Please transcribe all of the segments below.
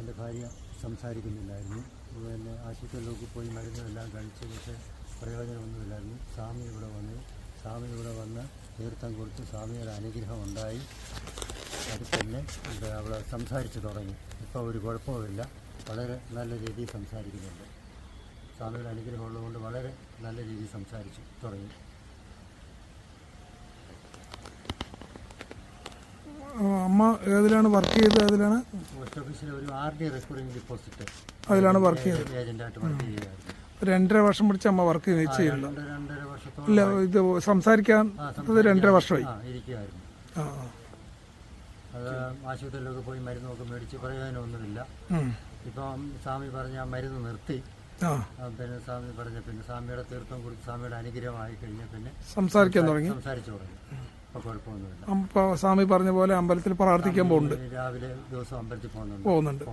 എൻ്റെ ഭാര്യ സംസാരിക്കുന്നില്ലായിരുന്നു. പിന്നെ ആശുപത്രിയിലേക്ക് പോയി മരുന്നെല്ലാം കഴിച്ച് പക്ഷേ പ്രയോജനമൊന്നുമില്ലായിരുന്നു. സ്വാമി ഇവിടെ വന്ന് തീർത്ഥം കൊടുത്ത് സ്വാമിയുടെ അനുഗ്രഹം ഉണ്ടായി. അത് പിന്നെ അവൾ സംസാരിച്ച് തുടങ്ങി. ഇപ്പോൾ ഒരു കുഴപ്പമില്ല, വളരെ നല്ല രീതിയിൽ സംസാരിക്കുന്നുണ്ട്. സ്വാമിയുടെ അനുഗ്രഹം ഉള്ളതുകൊണ്ട് വളരെ നല്ല രീതിയിൽ സംസാരിച്ച് തുടങ്ങി. അമ്മ ഏതിലാണ് വർക്ക് ചെയ്തത്? അതിലാണ് പോസ്റ്റ് ഓഫീസിലെ ഒരു RD റെക്കോർഡിംഗ് ഡെപ്പോസിറ്റ് അതിലാണ് വർക്ക് ചെയ്തത്. ഏജന്റായിട്ട് വർക്ക് ചെയ്യുകയായിരുന്നു. 2.5 വർഷം പിടിച്ച് അമ്മ വർക്ക് ചെയ്യുന്നില്ല. 2.5 വർഷത്തോളം ഇല്ല, ഇത് സംസാരിക്കാൻ 2.5 വർഷമായി ഇരിക്കുകയായിരുന്നു. അത് ആശുപത്രിയിലൊക്കെ പോയി മരുന്നൊക്കെ മേടിച്ച് പ്രയോജനമൊന്നുമില്ല. ഇപ്പം സ്വാമി പറഞ്ഞ മരുന്ന് നിർത്തി. പിന്നെ സ്വാമി പറഞ്ഞ പിന്നെ സ്വാമിയുടെ തീർത്ഥം കൊടുത്ത് സ്വാമിയുടെ അനുഗ്രഹമായി കഴിഞ്ഞ പിന്നെ സംസാരിച്ചു തുടങ്ങി. ഇപ്പോൾ കുഴപ്പമൊന്നുമില്ല. അപ്പോൾ സ്വാമി പറഞ്ഞ പോലെ അമ്പലത്തിൽ പ്രാർത്ഥിക്കാൻ പോകുന്നുണ്ട്. രാവിലെ ദിവസം അമ്പലത്തിൽ പോകുന്നുണ്ട്.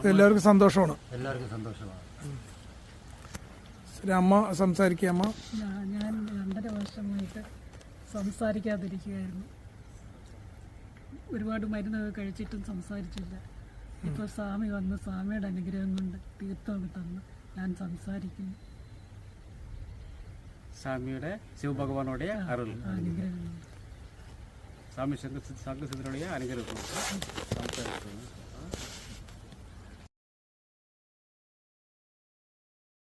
എല്ലാവർക്കും സന്തോഷമാണ്. എല്ലാവർക്കും സന്തോഷമാണ്. അമ്മ സംസാരിക്കുക. അമ്മ, ഞാൻ 2.5 വർഷമായിട്ട് സംസാരിക്കാതിരിക്കുകയായിരുന്നു. ഒരുപാട് മരുന്നൊക്കെ കഴിച്ചിട്ടും സംസാരിച്ചില്ല. ഇപ്പോൾ സ്വാമി വന്ന് സ്വാമിയുടെ അനുഗ്രഹം കൊണ്ട് തീർത്ഥമൊക്കെ തന്ന് ഞാൻ സംസാരിക്കുന്നു. சாமியோட சிவபகவானுடைய அருள், അനുഗ്രഹം சாமி சங்கசிதனுடைய அனுகிரகம்.